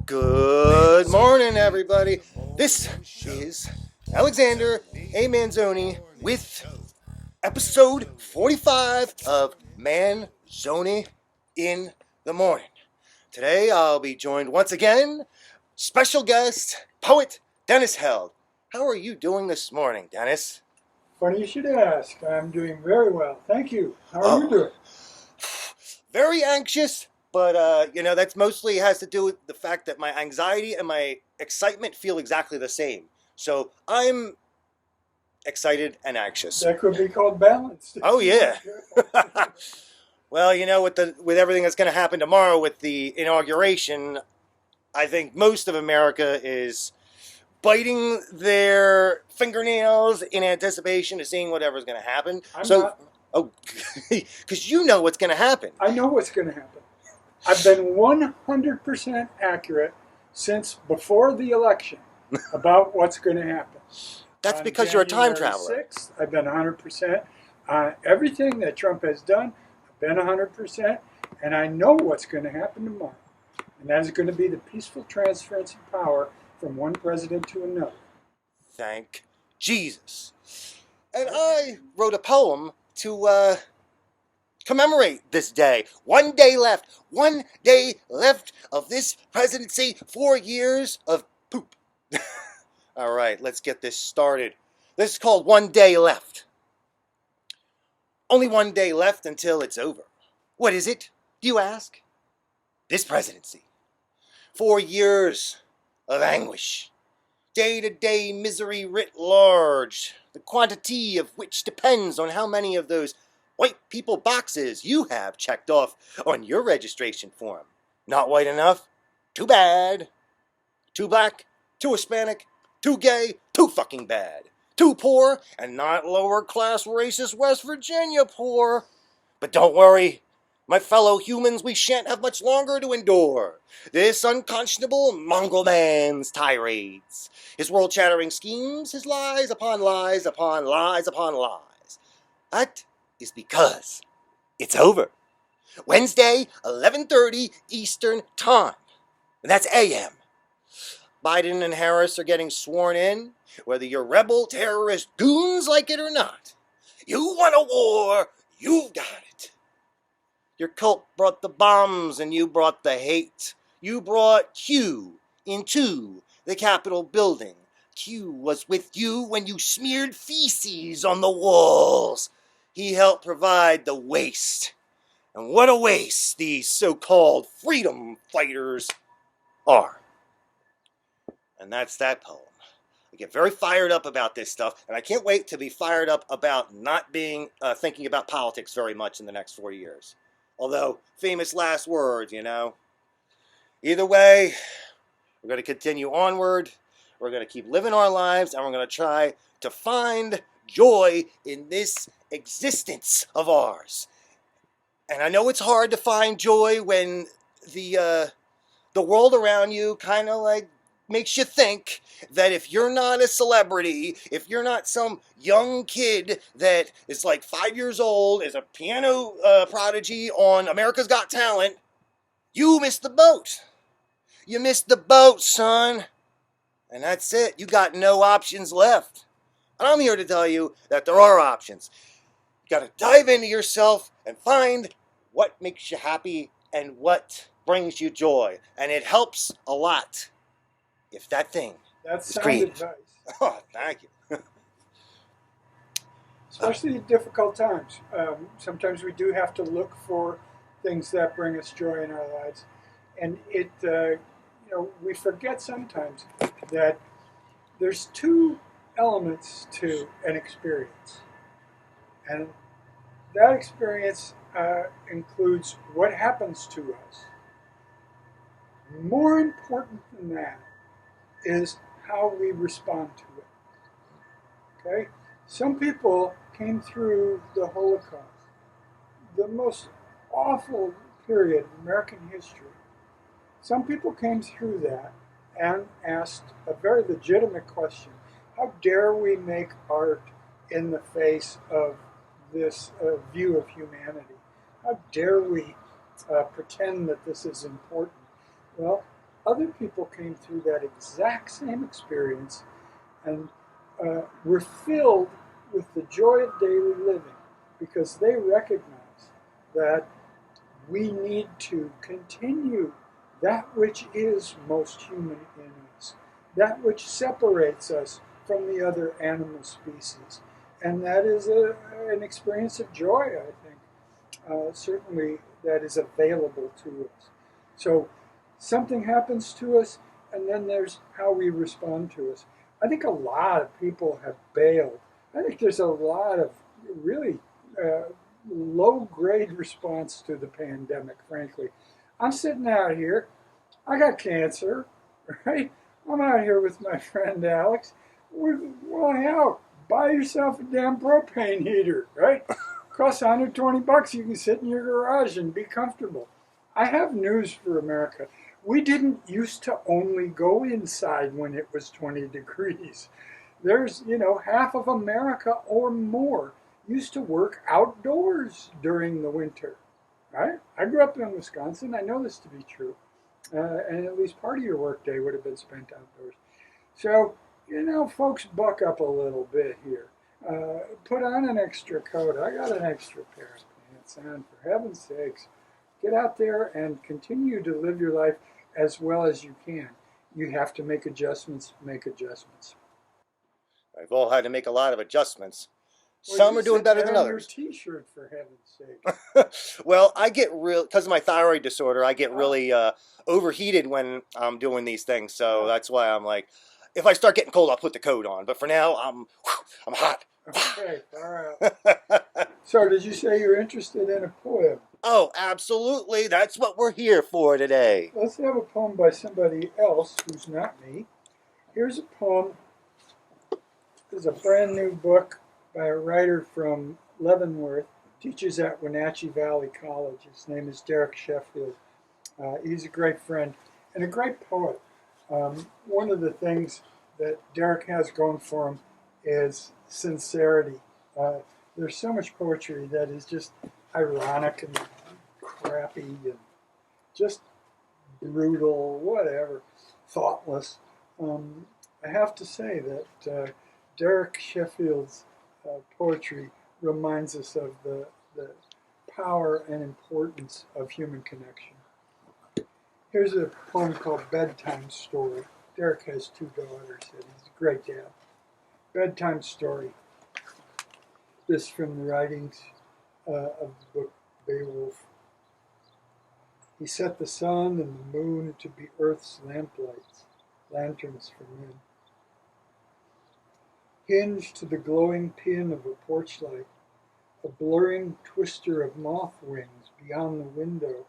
Good morning, everybody. This is Alexander A. Manzoni with episode 45 of Manzoni in the Morning. Today I'll be joined once again, special guest, poet Dennis Held. How are you doing this morning, Dennis? Funny you should ask. I'm doing very well. Thank you. How are you doing? Very anxious, but that's mostly has to do with the fact that my anxiety and my excitement feel exactly the same. So I'm excited and anxious. That could be called balanced. Oh yeah. Well, with everything that's going to happen tomorrow with the inauguration, I think most of America is biting their fingernails in anticipation of seeing whatever's going to happen. Oh, because you know what's going to happen. I know what's going to happen. I've been 100% accurate since before the election about what's going to happen. That's because you're a time traveler. 6th, I've been 100% on everything that Trump has done. I've been 100%, and I know what's going to happen tomorrow. And that is going to be the peaceful transference of power from one president to another. Thank Jesus. And I wrote a poem to commemorate this day. 1 day left. 1 day left of this presidency. 4 years of poop. All right, let's get this started. This is called 1 Day Left. Only 1 day left until it's over. What is it, do you ask? This presidency. 4 years of anguish. Day-to-day misery writ large, the quantity of which depends on how many of those white people boxes you have checked off on your registration form. Not white enough? Too bad. Too black? Too Hispanic? Too gay? Too fucking bad. Too poor? And not lower class racist West Virginia poor. But don't worry. My fellow humans, we shan't have much longer to endure this unconscionable mongrel man's tirades, his world-shattering schemes, his lies upon lies upon lies upon lies. That is because it's over. Wednesday, 11:30 Eastern Time. And that's AM. Biden and Harris are getting sworn in, whether you're rebel, terrorist, goons like it or not. You want a war, you've got it. Your cult brought the bombs and you brought the hate. You brought Q into the Capitol building. Q was with you when you smeared feces on the walls. He helped provide the waste. And what a waste these so-called freedom fighters are. And that's that poem. I get very fired up about this stuff, and I can't wait to be fired up about not being thinking about politics very much in the next 4 years. Although, famous last words, Either way, we're going to continue onward. We're going to keep living our lives, and we're going to try to find joy in this existence of ours. And I know it's hard to find joy when the world around you kind of like makes you think that if you're not a celebrity, if you're not some young kid that is like 5 years old, is a piano prodigy on America's Got Talent, you missed the boat. You missed the boat, son. And that's it. You got no options left. And I'm here to tell you that there are options. You got to dive into yourself and find what makes you happy and what brings you joy. And it helps a lot. If that thing That's is sound creative. advice. Oh, thank you. Especially in difficult times. Sometimes we do have to look for things that bring us joy in our lives. And we forget sometimes that there's two elements to an experience. And that experience includes what happens to us. More important than that is how we respond to it. Okay? Some people came through the Holocaust, the most awful period in American history. Some people came through that and asked a very legitimate question. How dare we make art in the face of this view of humanity? How dare we pretend that this is important? Well, other people came through that exact same experience and were filled with the joy of daily living because they recognize that we need to continue that which is most human in us, that which separates us from the other animal species. And that is an experience of joy, I think, certainly that is available to us. So something happens to us, and then there's how we respond to us. I think a lot of people have bailed. I think there's a lot of really low-grade response to the pandemic, frankly. I'm sitting out here. I got cancer, right? I'm out here with my friend Alex. We're going out. Buy yourself a damn propane heater, right? Costs $120. You can sit in your garage and be comfortable. I have news for America. We didn't used to only go inside when it was 20 degrees. There's, half of America or more used to work outdoors during the winter, right? I grew up in Wisconsin. I know this to be true. And at least part of your workday would have been spent outdoors. So, folks, buck up a little bit here. Put on an extra coat. I got an extra pair of pants on, for heaven's sakes. Get out there and continue to live your life as well as you can. You have to make adjustments, make adjustments. I've all had to make a lot of adjustments. Well, Some are doing better than your others. T-shirt, for heaven's sake. Well, I get because of my thyroid disorder, I get really overheated when I'm doing these things. So that's why I'm like, if I start getting cold, I'll put the coat on. But for now, I'm hot. Okay, all right. So, did you say you're interested in a poem? Oh, absolutely. That's what we're here for today. Let's have a poem by somebody else who's not me. Here's a poem. There's a brand new book by a writer from Leavenworth, teaches at Wenatchee Valley College. His name is Derek Sheffield. He's a great friend and a great poet. One of the things that Derek has going for him is sincerity. There's so much poetry that is just ironic and crappy and just brutal, whatever, thoughtless. I have to say that Derek Sheffield's poetry reminds us of the power and importance of human connection. Here's a poem called Bedtime Story. Derek has 2 daughters, and he's a great dad. Bedtime Story. This from the writings of the book Beowulf. He set the sun and the moon to be Earth's lamplights, lanterns for men. Hinged to the glowing pin of a porch light, a blurring twister of moth wings beyond the window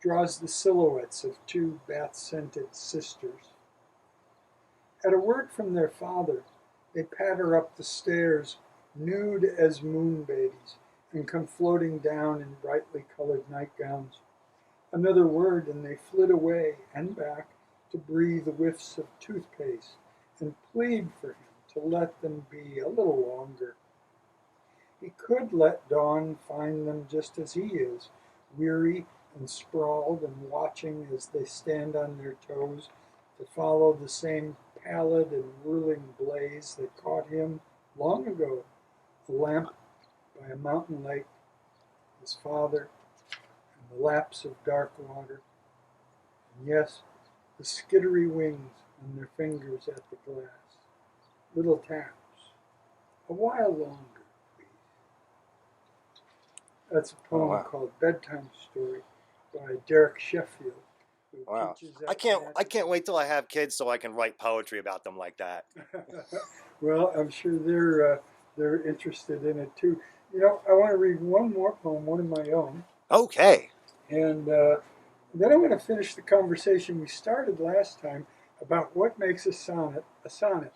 draws the silhouettes of 2 bath-scented sisters. At a word from their father, they patter up the stairs, nude as moon babies, and come floating down in brightly colored nightgowns. Another word, and they flit away and back to breathe whiffs of toothpaste and plead for him to let them be a little longer. He could let dawn find them just as he is, weary and sprawled and watching as they stand on their toes to follow the same pallid and whirling blaze that caught him long ago, a lamp by a mountain lake, his father, and the laps of dark water, and yes, the skittery wings on their fingers at the glass. Little taps. A while longer, please. That's a poem called Bedtime Story by Derek Sheffield. Wow. I can't wait till I have kids so I can write poetry about them like that. Well, I'm sure they're interested in it too. I want to read one more poem, one of my own. Okay. And then I'm going to finish the conversation we started last time about what makes a sonnet a sonnet.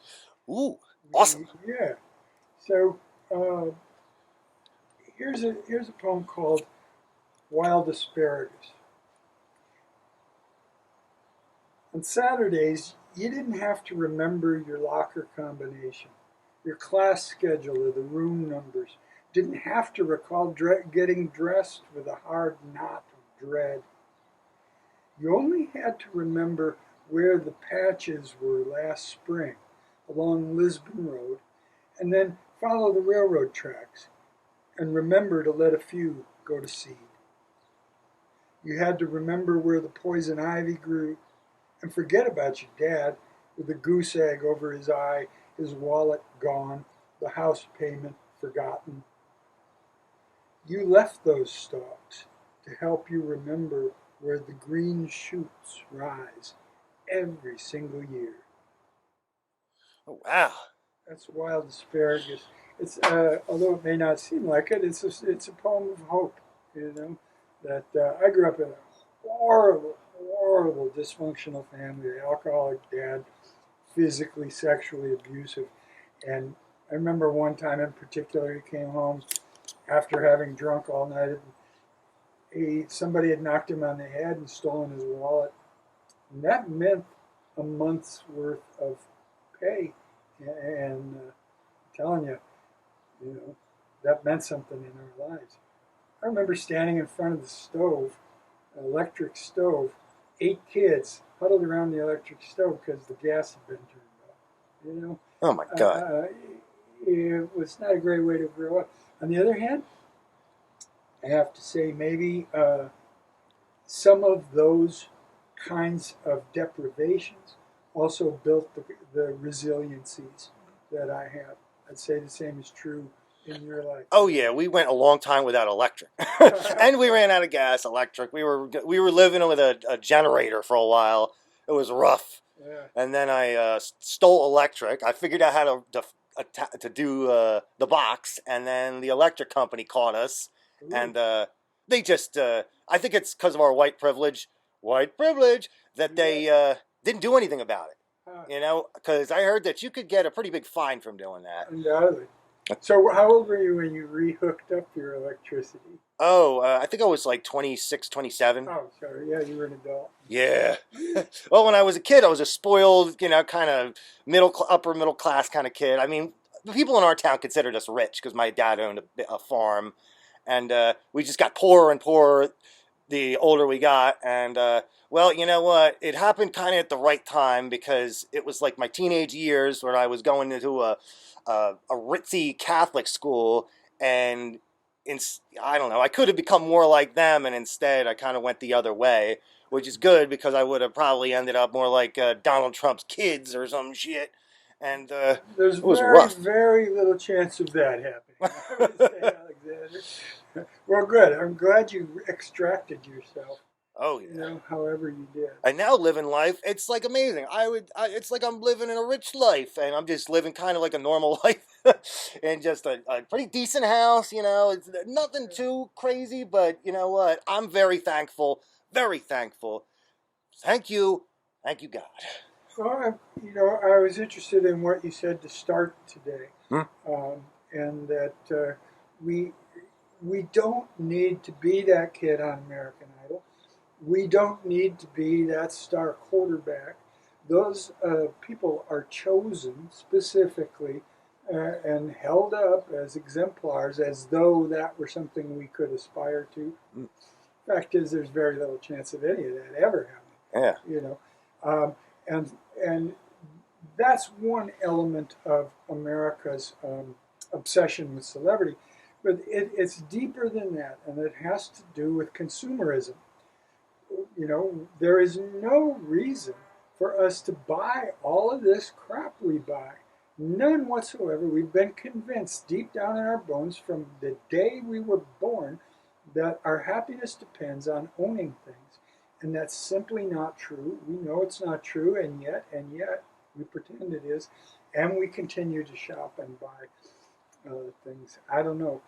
Ooh, awesome. Yeah. So here's a poem called Wild Asparagus. On Saturdays, you didn't have to remember your locker combination, your class schedule, or the room numbers. Didn't have to recall getting dressed with a hard knot of dread. You only had to remember where the patches were last spring along Lisbon Road, and then follow the railroad tracks and remember to let a few go to seed. You had to remember where the poison ivy grew and forget about your dad with the goose egg over his eye, his wallet gone, the house payment forgotten. You left those stalks to help you remember where the green shoots rise every single year. Oh, wow. That's Wild Asparagus. It's although it may not seem like it, it's a poem of hope. You know that I grew up in a horrible dysfunctional family. An alcoholic dad, physically, sexually abusive, and I remember one time in particular, he came home after having drunk all night. Somebody had knocked him on the head and stolen his wallet, and that meant a month's worth of pay. And I'm telling you, that meant something in our lives. I remember standing in front of the stove, an electric stove, 8 kids huddled around the electric stove because the gas had been turned off. Oh my God. It was not a great way to grow up. On the other hand, I have to say maybe some of those kinds of deprivations also built the resiliencies that I have. I'd say the same is true in your life. Oh yeah, we went a long time without electric, and we ran out of gas. Electric. We were living with a generator for a while. It was rough. Yeah. And then I stole electric. I figured out how to do the box, and then the electric company caught us, Ooh. and they just I think it's because of our white privilege that they didn't do anything about it. Because I heard that you could get a pretty big fine from doing that. Undoubtedly. So how old were you when you re-hooked up your electricity? Oh, I think I was like 26, 27. Oh, sorry. Yeah, you were an adult. Yeah. Well, when I was a kid, I was a spoiled, kind of upper middle class kind of kid. I mean, the people in our town considered us rich because my dad owned a farm, and we just got poorer and poorer the older we got. And well, you know what? It happened kind of at the right time because it was like my teenage years where I was going into a ritzy Catholic school, and I don't know, I could have become more like them, and instead I kind of went the other way, which is good because I would have probably ended up more like Donald Trump's kids or some shit. And there's it was very, rough. very little chance of that happening. I would say, Alexander. Well, good. I'm glad you extracted yourself. Oh yeah. However you did. I now live in life. It's like amazing. It's like I'm living in a rich life, and I'm just living kind of like a normal life, in just a pretty decent house. It's nothing too crazy, but you know what? I'm very thankful. Very thankful. Thank you, God. Well, I was interested in what you said to start today, and that we don't need to be that kid on American Idol. We don't need to be that star quarterback. Those people are chosen specifically and held up as exemplars as though that were something we could aspire to. Fact is, there's very little chance of any of that ever happening. Yeah. And that's one element of America's obsession with celebrity. But it's deeper than that, and it has to do with consumerism. There is no reason for us to buy all of this crap we buy. None whatsoever. We've been convinced deep down in our bones from the day we were born that our happiness depends on owning things. And that's simply not true. We know it's not true, and yet we pretend it is. And we continue to shop and buy things. I don't know.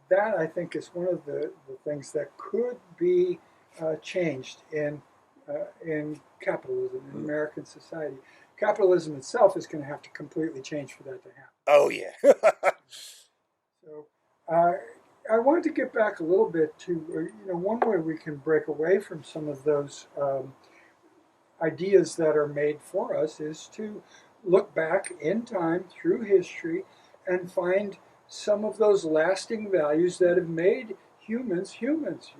That, I think, is one of the things that could be changed in capitalism, in American society. Capitalism itself is going to have to completely change for that to happen. Oh yeah. So I wanted to get back a little bit to one way we can break away from some of those ideas that are made for us is to look back in time through history and find some of those lasting values that have made humans humans.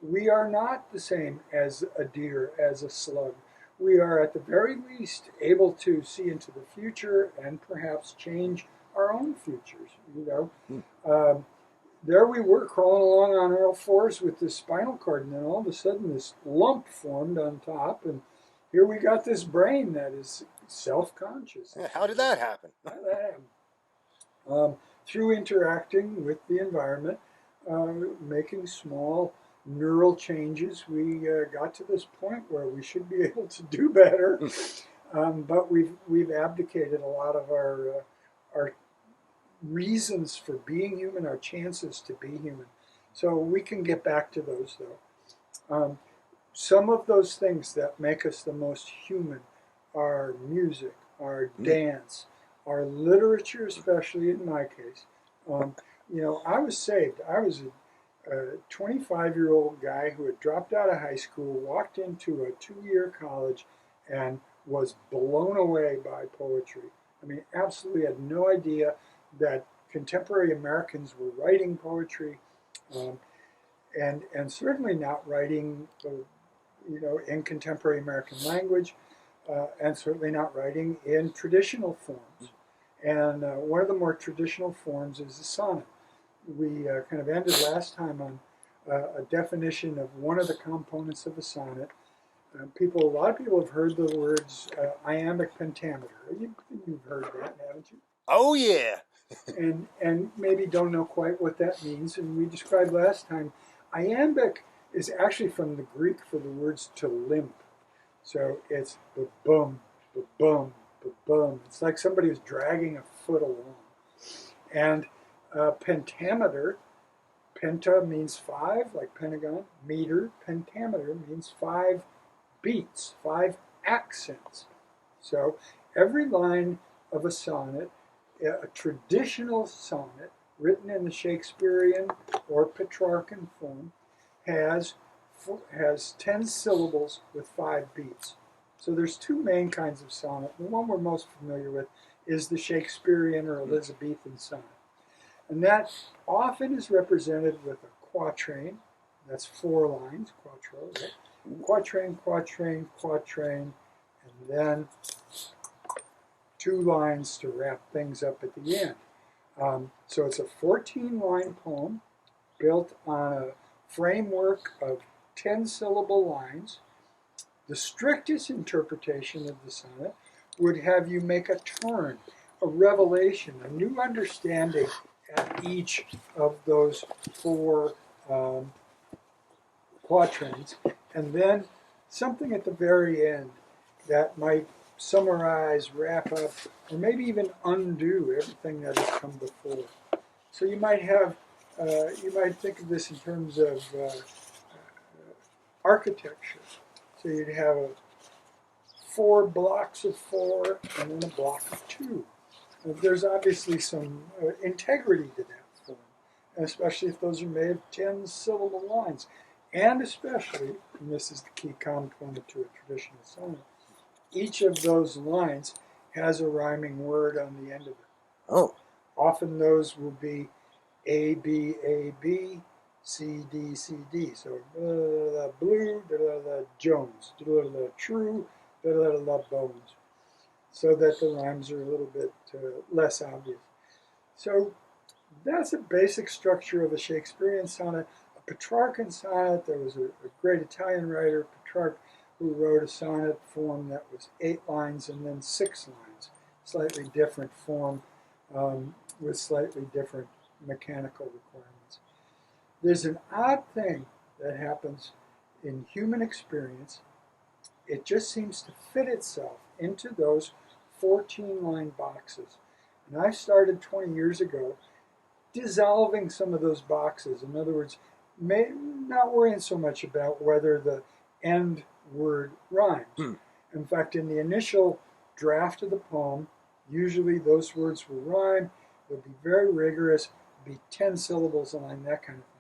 We are not the same as a deer, as a slug. we are at the very least able to see into the future and perhaps change our own futures. There we were crawling along on all fours with this spinal cord, and then all of a sudden this lump formed on top, and here we got this brain that is self-conscious. How did that happen? How did that happen? Through interacting with the environment, making small neural changes, we got to this point where we should be able to do better, but we've abdicated a lot of our reasons for being human, our chances to be human. So we can get back to those, though. Some of those things that make us the most human are music, our dance, our literature, especially in my case. I was saved. I was a 25-year-old guy who had dropped out of high school, walked into a 2-year college, and was blown away by poetry. I mean, absolutely had no idea that contemporary Americans were writing poetry, and certainly not writing, in contemporary American language, and certainly not writing in traditional forms. And one of the more traditional forms is the sonnet. We kind of ended last time on a definition of one of the components of a sonnet. A lot of people have heard the words Iambic Pentameter. You've heard that, haven't you? Oh, yeah. and maybe don't know quite what that means. And we described last time, iambic is actually from the Greek for the words to limp. So it's ba-bum, ba-bum, ba-bum. It's like somebody was dragging a foot along. And pentameter, penta means 5, like pentagon. Meter, pentameter means 5 beats, 5 accents. So every line of a sonnet, a traditional sonnet written in the Shakespearean or Petrarchan form, has 10 syllables with 5 beats. So there's 2 main kinds of sonnet. The one we're most familiar with is the Shakespearean or Elizabethan sonnet. And that often is represented with a quatrain. That's 4 lines, quattro, right? Quatrain, quatrain, quatrain, and then 2 lines to wrap things up at the end. So it's a 14-line poem built on a framework of 10-syllable lines. The strictest interpretation of the sonnet would have you make a turn, a revelation, a new understanding at each of those 4 quatrains, and then something at the very end that might summarize, wrap up, or maybe even undo everything that has come before. So you might think of this in terms of architecture. So you'd have 4 blocks of 4 and then a block of 2. There's obviously some integrity to that form, especially if those are made of 10-syllable lines. And especially, and this is the key component to a traditional sonnet, each of those lines has a rhyming word on the end of it. Oh. Often those will be A, B, A, B, C, D, C, D. So, blue, Jones, true, bones. So that the rhymes are a little bit less obvious. So that's a basic structure of a Shakespearean sonnet. A Petrarchan sonnet, there was a great Italian writer, Petrarch, who wrote a sonnet form that was 8 lines and then 6 lines. Slightly different form with slightly different mechanical requirements. There's an odd thing that happens in human experience. It just seems to fit itself into those 14-line boxes. And I started 20 years ago dissolving some of those boxes. In other words, not worrying so much about whether the end word rhymes. In fact, in the initial draft of the poem, usually those words will rhyme. They'll be very rigorous, be 10 syllables a line, that kind of thing.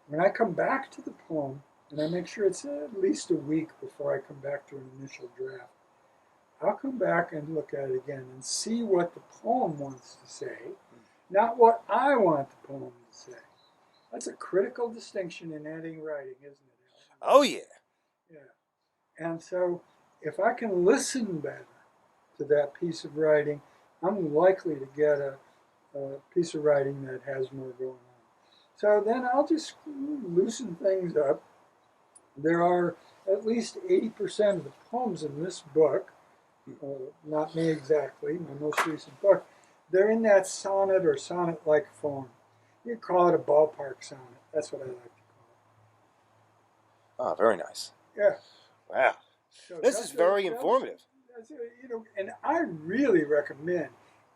When I come back to the poem, and I make sure it's at least a week before I come back to an initial draft, I'll come back and look at it again and see what the poem wants to say, not what I want the poem to say. That's a critical distinction in editing writing, isn't it, Alan? Oh, yeah. Yeah. And so if I can listen better to that piece of writing, I'm likely to get a piece of writing that has more going on. So then I'll just loosen things up. There are at least 80% of the poems in this book, not me exactly, my most recent book, they're in that sonnet or sonnet-like form. You call it a ballpark sonnet. That's what I like to call Ah, very nice. it. Yeah. Wow. So This is very informative. And I really recommend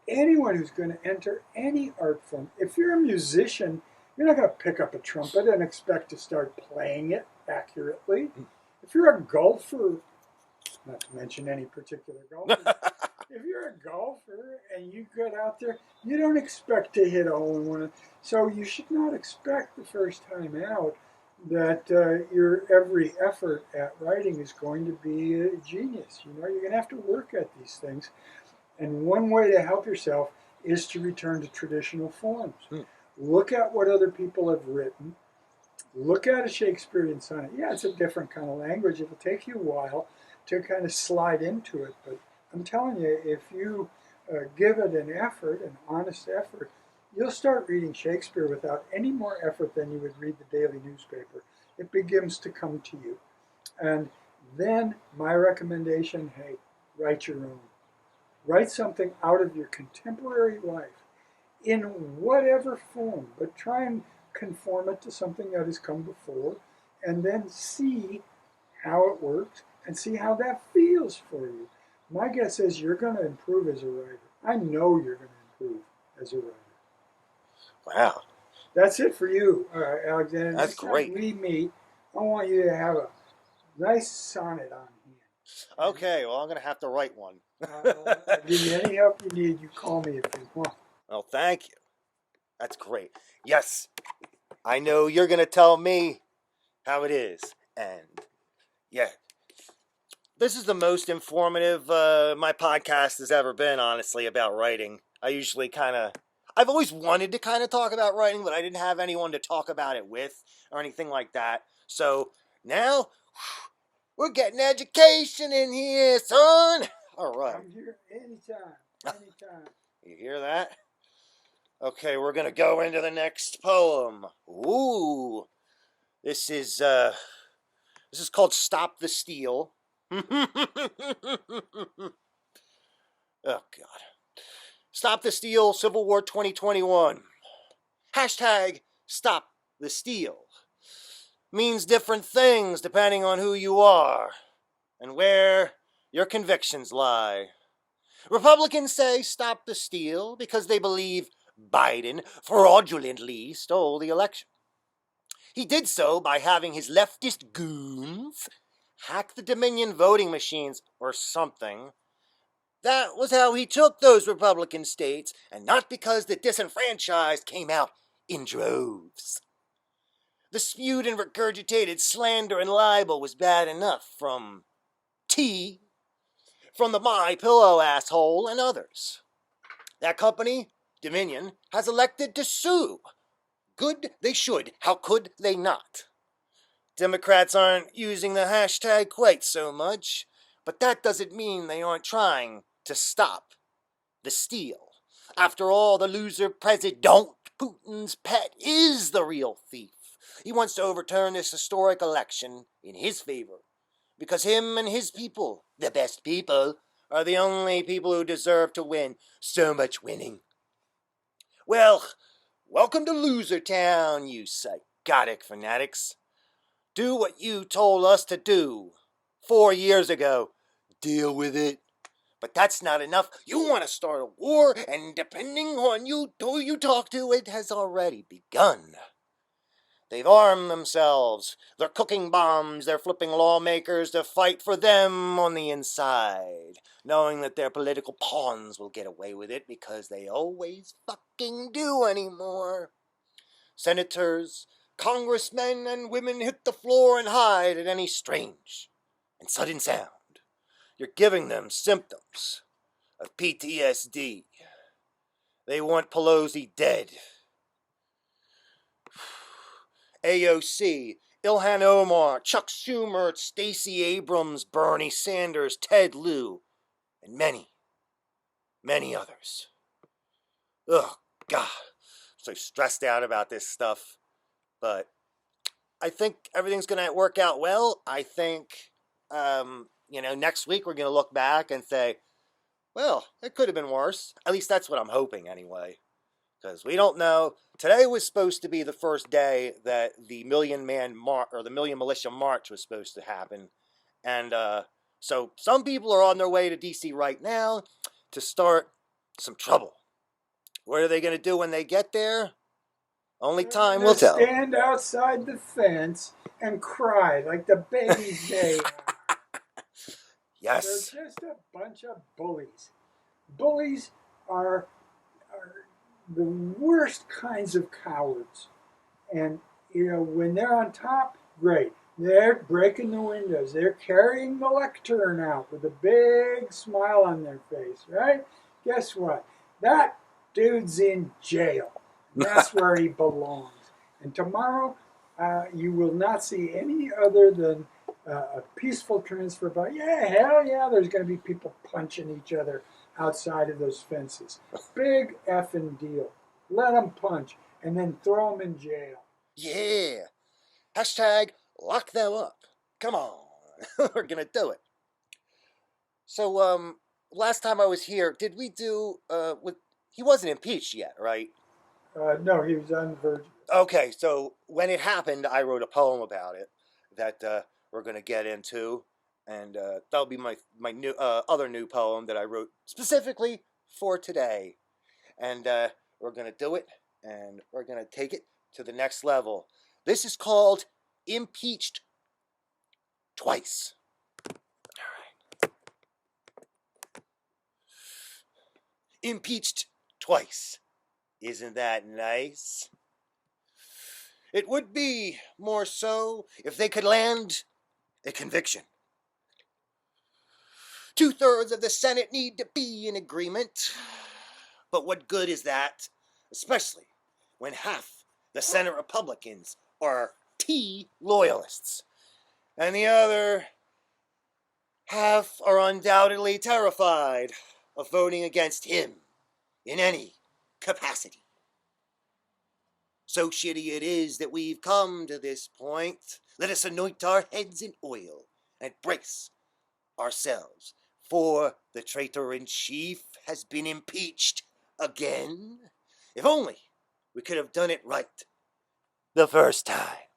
anyone who's going to enter any art form. If you're a musician, you're not going to pick up a trumpet and expect to start playing it accurately. If you're a golfer, not to mention any particular golfer, if you're a golfer and you get out there, you don't expect to hit a hole in one. So you should not expect the first time out that your every effort at writing is going to be a genius. You know, you're going to have to work at these things. And one way to help yourself is to return to traditional forms. Look at what other people have written. Look at a Shakespearean sonnet. Yeah, it's a different kind of language. It'll take you a while to kind of slide into it. But I'm telling you, if you give it an effort, an honest effort, you'll start reading Shakespeare without any more effort than you would read the daily newspaper. It begins to come to you. And then my recommendation, hey, write your own. Write something out of your contemporary life in whatever form, but try and conform it to something that has come before, and then see how it works and see how that feels for you. My guess is you're going to improve as a writer. I know you're going to improve as a writer. Wow. That's it for you, Alexander. That's great. Next time we meet, I want you to have a nice sonnet on hand. Okay, well, I'm going to have to write one. I'll give you any help you need. You call me if you want. Well, thank you. That's great. Yes, I know you're going to tell me how it is. And yeah, this is the most informative my podcast has ever been, honestly, about writing. I've always wanted to kind of talk about writing, but I didn't have anyone to talk about it with or anything like that. So now we're getting education in here, son. All right. I'm here anytime. You hear that? Okay, we're gonna go into the next poem. Ooh, this is called "Stop the Steal." Oh God! Stop the Steal, Civil War 2021. Hashtag Stop the Steal means different things depending on who you are and where your convictions lie. Republicans say stop the steal because they believe Biden fraudulently stole the election. He did so by having his leftist goons hack the Dominion voting machines or something. That was how he took those Republican states, and not because the disenfranchised came out in droves. The spewed and regurgitated slander and libel was bad enough from T, from the My Pillow asshole, and others. That company, Dominion, has elected to sue. Good they should. How could they not? Democrats aren't using the hashtag quite so much, but that doesn't mean they aren't trying to stop the steal. After all, the loser president, Putin's pet, is the real thief. He wants to overturn this historic election in his favor, because him and his people, the best people, are the only people who deserve to win. So much winning. Well, welcome to Loser Town, you psychotic fanatics. Do what you told us to do 4 years ago. Deal with it. But that's not enough. You want to start a war, and depending on who you talk to, it has already begun. They've armed themselves. They're cooking bombs. They're flipping lawmakers to fight for them on the inside, knowing that their political pawns will get away with it because they always fucking do anymore. Senators, congressmen, and women hit the floor and hide at any strange and sudden sound. You're giving them symptoms of PTSD. They want Pelosi dead. AOC, Ilhan Omar, Chuck Schumer, Stacey Abrams, Bernie Sanders, Ted Lieu, and many, many others. Ugh, God, so stressed out about this stuff. But I think everything's going to work out well. I think, next week we're going to look back and say, well, it could have been worse. At least that's what I'm hoping anyway. Because we don't know. Today was supposed to be the first day that the Million Militia March was supposed to happen. And so some people are on their way to D.C. right now to start some trouble. What are they going to do when they get there? Only time will tell. Stand outside the fence and cry like the babies they are. Yes. They're just a bunch of bullies. Bullies are the worst kinds of cowards. And, when they're on top, great. They're breaking the windows. They're carrying the lectern out with a big smile on their face, right? Guess what? That dude's in jail. That's where he belongs. And tomorrow, you will not see any other than a peaceful transfer. But yeah, hell yeah, there's going to be people punching each other outside of those fences. Big effing deal. Let them punch and then throw them in jail. Yeah. Hashtag lock them up. Come on. We're going to do it. So, last time I was here, did we do, he wasn't impeached yet, right? No, he was on the verge. Okay, so when it happened, I wrote a poem about it that we're going to get into. And that'll be my new other new poem that I wrote specifically for today. And we're going to do it, and we're going to take it to the next level. This is called Impeached Twice. All right. Impeached twice. Isn't that nice? It would be more so if they could land a conviction. 2/3 of the Senate need to be in agreement. But what good is that? Especially when half the Senate Republicans are T loyalists. And the other half are undoubtedly terrified of voting against him in any capacity. So shitty it is that we've come to this point. Let us anoint our heads in oil and brace ourselves, for the traitor-in-chief has been impeached again. If only we could have done it right the first time.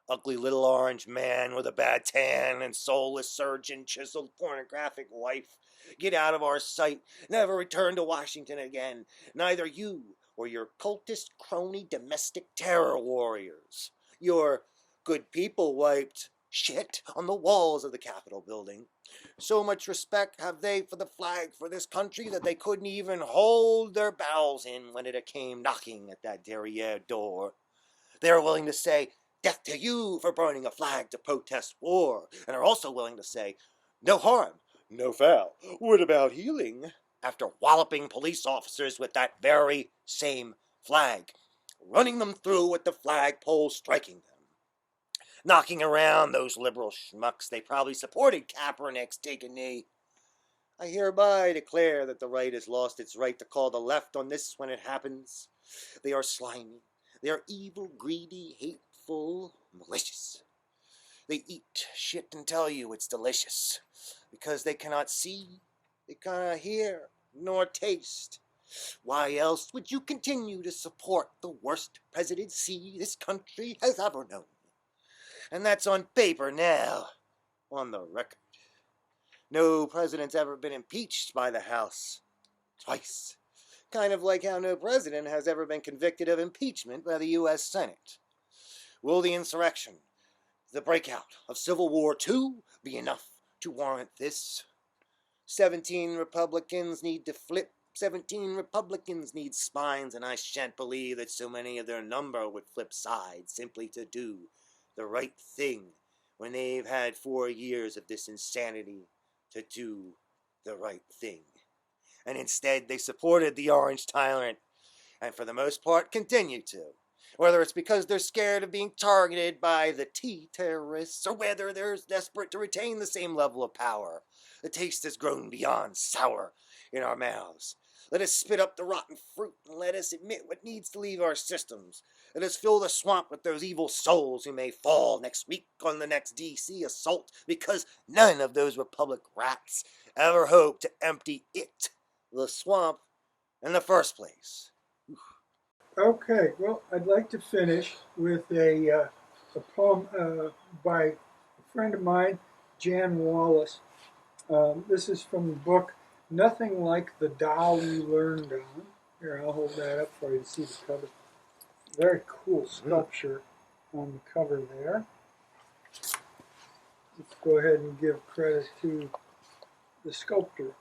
Ugly little orange man with a bad tan and soulless surgeon chiseled pornographic wife. Get out of our sight. Never return to Washington again. Neither you or your cultist crony domestic terror warriors. Your good people wiped shit on the walls of the Capitol building. So much respect have they for the flag for this country that they couldn't even hold their bowels in when it came knocking at that derriere door. They are willing to say, death to you for burning a flag to protest war, and are also willing to say, no harm, no foul. What about healing? After walloping police officers with that very same flag, running them through with the flagpole striking them. Knocking around those liberal schmucks they probably supported Kaepernick's take a knee. I hereby declare that the right has lost its right to call the left on this when it happens. They are slimy. They are evil, greedy, hateful, malicious. They eat shit and tell you it's delicious because they cannot see, they cannot hear, nor taste. Why else would you continue to support the worst presidency this country has ever known? And that's on paper now, on the record. No president's ever been impeached by the House. Twice. Kind of like how no president has ever been convicted of impeachment by the U.S. Senate. Will the insurrection, the breakout of Civil War II, be enough to warrant this? 17 Republicans need to flip. 17 Republicans need spines, and I shan't believe that so many of their number would flip sides simply to do the right thing when they've had 4 years of this insanity to do the right thing. And instead they supported the orange tyrant, and for the most part continue to. Whether it's because they're scared of being targeted by the tea terrorists, or whether they're desperate to retain the same level of power. The taste has grown beyond sour in our mouths. Let us spit up the rotten fruit and let us admit what needs to leave our systems. Let us fill the swamp with those evil souls who may fall next week on the next DC assault, because none of those Republic rats ever hoped to empty it, the swamp, in the first place. Okay, well, I'd like to finish with a poem by a friend of mine, Jan Wallace. This is from the book Nothing Like the Doll You Learned On. Here, I'll hold that up for you to see the cover. Very cool sculpture on the cover there. Let's go ahead and give credit to the sculptor.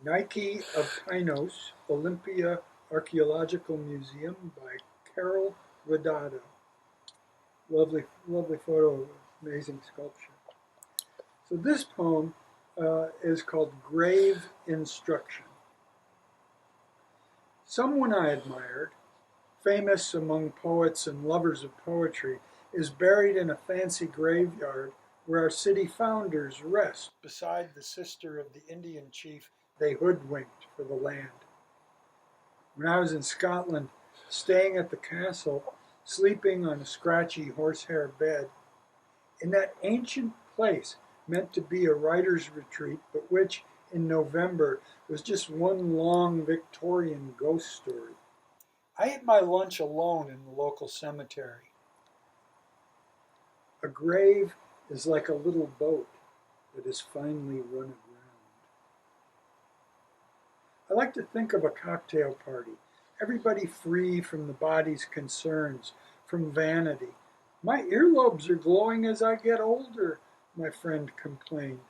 Nike of Pinos, Olympia Archaeological Museum by Carol Rodado. Lovely, lovely photo, amazing sculpture. So this poem is called Grave Instruction. Someone I admired, famous among poets and lovers of poetry, is buried in a fancy graveyard where our city founders rest beside the sister of the Indian chief they hoodwinked for the land. When I was in Scotland, staying at the castle, sleeping on a scratchy horsehair bed, in that ancient place meant to be a writer's retreat, but which in November was just one long Victorian ghost story, I ate my lunch alone in the local cemetery. A grave is like a little boat that is finally run aground. I like to think of a cocktail party, everybody free from the body's concerns, from vanity. My earlobes are glowing as I get older, my friend complained.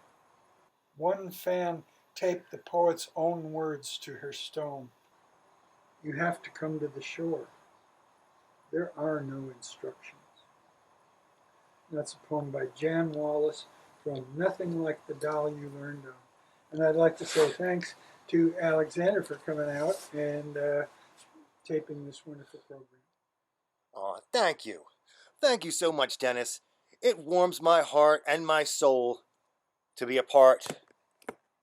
One fan taped the poet's own words to her stone. You have to come to the shore. There are no instructions. That's a poem by Jan Wallace from Nothing Like the Doll You Learned On. And I'd like to say thanks to Alexander for coming out and taping this wonderful program. Oh, thank you. Thank you so much, Dennis. It warms my heart and my soul to be a part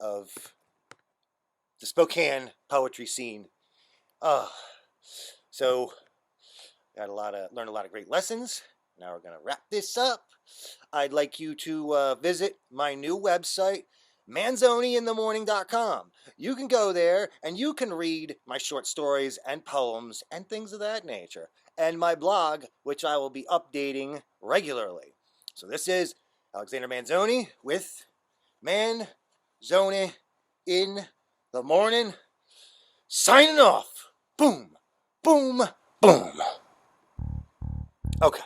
of the Spokane poetry scene. So, learned a lot of great lessons. Now we're going to wrap this up. I'd like you to visit my new website, manzoniinthemorning.com. You can go there and you can read my short stories and poems and things of that nature, and my blog, which I will be updating regularly. So this is Alexander Manzoni with Manzoni in the Morning, signing off. Boom, boom, boom. Okay.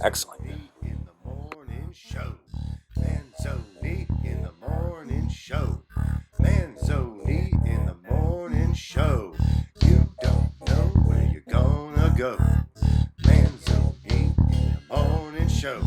Excellent. In the morning show. Manzoni in the morning show. Manzoni in the morning show. You don't know where you're gonna go. Manzoni in the morning show.